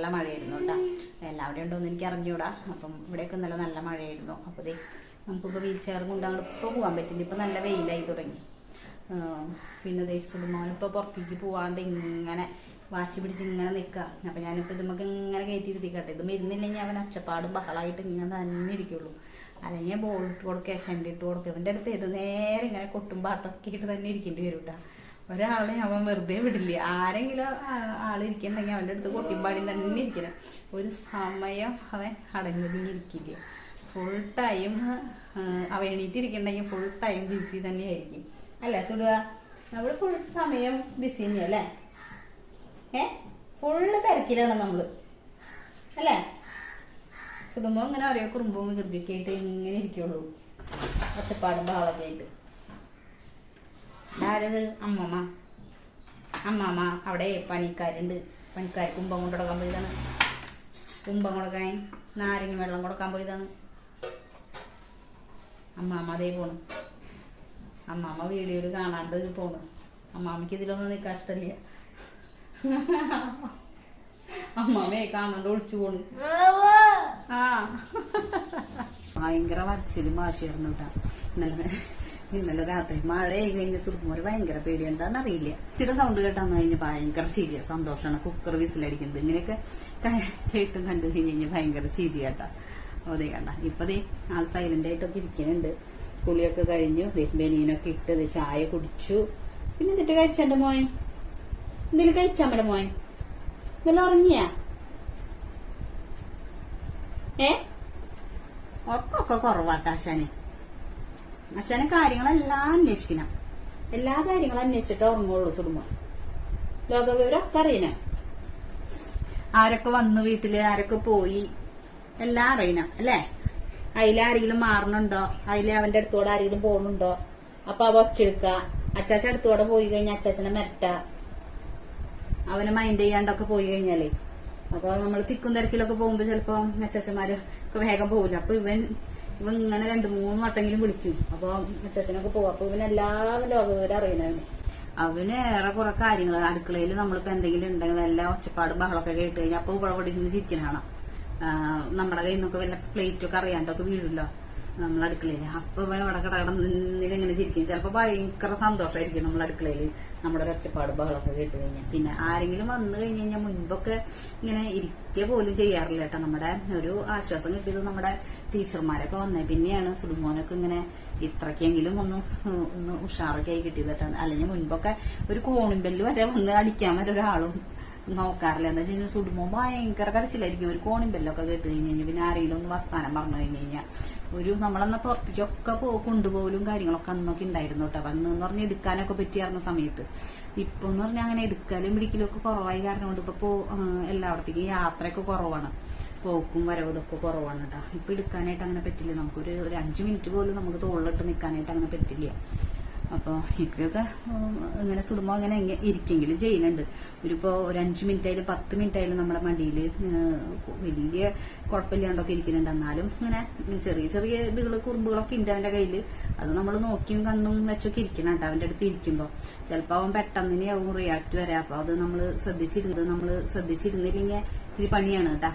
നല്ല മഴയായിരുന്നു കേട്ടോ. എല്ലാവരും ഉണ്ടോന്ന് എനിക്ക് അറിഞ്ഞൂടാ. അപ്പം ഇവിടെയൊക്കെ ഇന്നലെ നല്ല മഴയായിരുന്നു. അപ്പോൾ ദേ നമുക്കിപ്പോൾ വീൽ ചെയറും കൊണ്ടാണ് ഇപ്പോൾ പോകാൻ പറ്റില്ല. ഇപ്പം നല്ല വെയിലായി തുടങ്ങി. പിന്നെ ദേ സുടുമോനിപ്പോൾ പുറത്തേക്ക് പോവാണ്ട് ഇങ്ങനെ വാശി പിടിച്ച് ഇങ്ങനെ നിൽക്കുക. അപ്പം ഞാനിപ്പോൾ നമുക്ക് ഇങ്ങനെ കയറ്റിയിരുത്തിക്കട്ടെ. ഇത് മരുന്നില്ലെങ്കിൽ അവൻ ഒച്ചപ്പാടും ബഹളമായിട്ട് ഇങ്ങനെ തന്നെ ഇരിക്കുള്ളൂ. അല്ലെങ്കിൽ ബോൾ ഇട്ട് കൊടുക്കുക, ചെണ്ട ഇട്ട് കൊടുക്കുക. ഇവൻ്റെ അടുത്ത് ഏത് നേരെ ഇങ്ങനെ കൊട്ടും പാട്ടൊക്കെ ഇട്ട് തന്നെ ഇരിക്കേണ്ടി വരും കേട്ടോ. ഒരാളെ അവൻ വെറുതെ വിടില്ല. ആരെങ്കിലും ആളിരിക്കണ്ടെങ്കിൽ അവൻ്റെ അടുത്ത് കൊട്ടിപ്പാടി തന്നെ ഇരിക്കണം. ഒരു സമയം അവൻ അടങ്ങിയിരിക്കില്ല. ഫുൾ ടൈം അവൻ എണീറ്റിരിക്കണ്ടെങ്കിൽ ഫുൾ ടൈം ബിസി തന്നെയായിരിക്കും. അല്ലേ സുടുക? നമ്മൾ ഫുൾ സമയം ബിസി തന്നെയല്ലേ? ഫുള്ള് തിരക്കിലാണ് നമ്മള് അല്ലേ? സുടുമ്പോ ഇങ്ങനെ ഓരോ കുറുമ്പും വികൃതിയൊക്കെ ആയിട്ട് ഇങ്ങനെ ഇരിക്കുള്ളൂ. ഒച്ചപ്പാടും ബഹളൊക്കെ ആയിട്ട്. ആരത്? അമ്മമ്മ അവിടെ പണിക്കാരുണ്ട്. പണിക്കാർ കുമ്പം കൊണ്ട് കൊടുക്കാൻ പോയതാണ്. കുമ്പം കൊടുക്കാൻ നാരങ്ങ വെള്ളം കൊടുക്കാൻ പോയതാണ്. അമ്മാമ്മ അതേ പോണു. അമ്മാമ്മ വീഡിയോയിൽ കാണാണ്ട് പോണു. അമ്മാമ്മക്ക് ഇതിലൊന്നും നിൽക്കാൻ ഇഷ്ടമില്ല. അമ്മാമ്മയെ കാണാണ്ട് ഒളിച്ചു പോണു. ഭയങ്കര വരച്ചിലും വാശിയായിരുന്നു കേട്ടാ. ഇന്നലെ രാത്രി മഴയായി കഴിഞ്ഞ സുഖമോര് ഭയങ്കര പേടി. എന്താണെന്നറിയില്ല. ചില സൗണ്ട് കേട്ടാന്ന് കഴിഞ്ഞാൽ ഭയങ്കര ചിരിയ. സന്തോഷമാണ്. കുക്കർ വിസിലടിക്കുന്നത് ഇങ്ങനെയൊക്കെ കേട്ടും കണ്ടു കഴിഞ്ഞാൽ ഭയങ്കര ചിരി കേട്ടാ. അതേ കണ്ട. ഇപ്പൊ ദേ ആൾ സൈലന്റ് ആയിട്ടൊക്കെ ഇരിക്കുന്നുണ്ട്. കുളിയൊക്കെ കഴിഞ്ഞു. ബനിയനൊക്കെ ഇട്ട് ചായ കുടിച്ചു. പിന്നെ എന്നിട്ട് കഴിച്ചെന്റെ മോൻ എന്തെങ്കിലും കഴിച്ചാമ്മയുടെ മോൻ ഇതെല്ലാം ഉറങ്ങിയ ഉറക്കൊക്കെ കുറവാട്ട ആശാന്. ആശാന് കാര്യങ്ങളെല്ലാം അന്വേഷിക്കണം. എല്ലാ കാര്യങ്ങളും അന്വേഷിച്ചിട്ട് ഉറങ്ങുള്ളൂ. സുടുമോൻ ലോകവിവരമൊക്കെ അറിയണം. ആരൊക്കെ വന്നു വീട്ടില്, ആരൊക്കെ പോയി എല്ലാം അറിയണം അല്ലേ? അതിലാരെങ്കിലും മാറണുണ്ടോ, അതിൽ അവന്റെ അടുത്തോടെ ആരെങ്കിലും പോണുണ്ടോ, അപ്പൊ അവ ഒച്ചെടുക്ക. അച്ചാച്ച അടുത്തോടെ പോയി കഴിഞ്ഞാൽ അച്ചാച്ചനെ മെരട്ട. അവനെ മൈൻഡ് ചെയ്യാണ്ടൊക്കെ പോയി കഴിഞ്ഞാലേ അപ്പൊ നമ്മൾ തിക്കും തിരക്കിലൊക്കെ പോകുമ്പോ ചിലപ്പോ അച്ചാച്ചന്മാര് ഒക്കെ വേഗം പോകില്ല. അപ്പൊ ഇവൻ ഇങ്ങനെ 2-3 വട്ടെങ്കിലും വിളിക്കും. അപ്പൊ അച്ചാച്ചനൊക്കെ പോകും. അപ്പൊ ഇവനെല്ലാം ലോകവിവരം അറിയണവന്. അവന് ഏറെ കുറെ കാര്യങ്ങൾ അടുക്കളയിൽ നമ്മളിപ്പോ എന്തെങ്കിലും ഉണ്ടെങ്കിൽ എല്ലാം ഒച്ചപ്പാടും ബഹളമൊക്കെ കേട്ട് കഴിഞ്ഞാൽ അപ്പൊ ഇവിടെ ചിരിക്കണ നമ്മുടെ കയ്യിൽ നിന്നൊക്കെ വല്ല പ്ലേറ്റൊക്കെ അറിയാണ്ടൊക്കെ വീഴല്ലോ നമ്മൾ അടുക്കളയില്. അപ്പൊ ഇവിടെ കിടന്നിങ്ങനെ ചിരിക്കും. ചിലപ്പോ ഭയങ്കര സന്തോഷമായിരിക്കും നമ്മൾ അടുക്കളയില് നമ്മുടെ ഒച്ചപ്പാട് ബഹളമൊക്കെ കേട്ട് കഴിഞ്ഞാൽ. പിന്നെ ആരെങ്കിലും വന്നു കഴിഞ്ഞ് കഴിഞ്ഞാൽ മുൻപൊക്കെ ഇങ്ങനെ ഇരിക്കുക പോലും ചെയ്യാറില്ല കേട്ടോ. നമ്മുടെ ഒരു ആശ്വാസം കിട്ടിയത് നമ്മുടെ ടീച്ചർമാരൊക്കെ വന്നേ പിന്നെയാണ് സുടുമോനൊക്കെ ഇങ്ങനെ ഇത്രക്കെങ്കിലും ഒന്ന് ഉഷാറൊക്കെ ആയി കിട്ടിയത് കേട്ടോ. അല്ലെങ്കിൽ മുൻപൊക്കെ ഒരു കോണിമ്പെല്ല് വരെ വന്ന് അടിക്കാൻ വരെ ഒരാളും നോക്കാറില്ല. എന്താ വെച്ച് കഴിഞ്ഞാൽ സുടുമോ ഭയങ്കര കരച്ചിലായിരിക്കും. ഒരു കോണിമ്പെല്ലൊക്കെ കേട്ട് കഴിഞ്ഞ് കഴിഞ്ഞാൽ പിന്നെ ആരെങ്കിലും ഒന്ന് വർത്താനം പറഞ്ഞു കഴിഞ്ഞ് കഴിഞ്ഞാൽ ഒരു നമ്മളെന്നാ പുറത്തേക്കൊക്കെ കൊണ്ടുപോകലും കാര്യങ്ങളൊക്കെ അന്നൊക്കെ ഉണ്ടായിരുന്നു കേട്ടോ. അന്ന് എന്ന് പറഞ്ഞാൽ എടുക്കാനൊക്കെ പറ്റിയായിരുന്ന സമയത്ത്. ഇപ്പൊ എന്ന് പറഞ്ഞാൽ അങ്ങനെ എടുക്കലും പിടിക്കലും ഒക്കെ കുറവായി കാരണം കൊണ്ട് ഇപ്പൊ എല്ലായിടത്തേക്കും യാത്രയൊക്കെ കുറവാണ്. പോക്കും വരവും ഇതൊക്കെ കുറവാണ് കേട്ടോ. ഇപ്പൊ എടുക്കാനായിട്ട് അങ്ങനെ പറ്റില്ല. നമുക്കൊരു 5 മിനിറ്റ് പോലും നമുക്ക് തോളിലിട്ട് നിൽക്കാനായിട്ട് അങ്ങനെ പറ്റില്ല. അപ്പൊ ഇപ്പൊക്കെ ഇങ്ങനെ സുടുമ്പോ ഇങ്ങനെ ഇരിക്കെങ്കിലും ചെയ്യുന്നുണ്ട്. ഒരു 5 മിനിറ്റ് ആയാലും 10 മിനിറ്റ് ആയാലും നമ്മുടെ മടിയില് വലിയ കുഴപ്പമില്ലാണ്ടൊക്കെ ഇരിക്കുന്നുണ്ട്. എന്നാലും ഇങ്ങനെ ചെറിയ ചെറിയ ഇതുകള് കുറുമ്പുകളൊക്കെ ഉണ്ട് അവന്റെ കയ്യില്. അത് നമ്മൾ നോക്കിയും കണ്ണും വെച്ചൊക്കെ ഇരിക്കണം കേട്ടോ. അവന്റെ അടുത്ത് ഇരിക്കുമ്പോ ചിലപ്പോ അവൻ പെട്ടെന്ന് ആവും റിയാക്ട് വരാം. അപ്പൊ അത് നമ്മൾ ശ്രദ്ധിച്ചിരുന്നില്ലെങ്കിൽ ഇത്തിരി പണിയാണ് കേട്ടാ.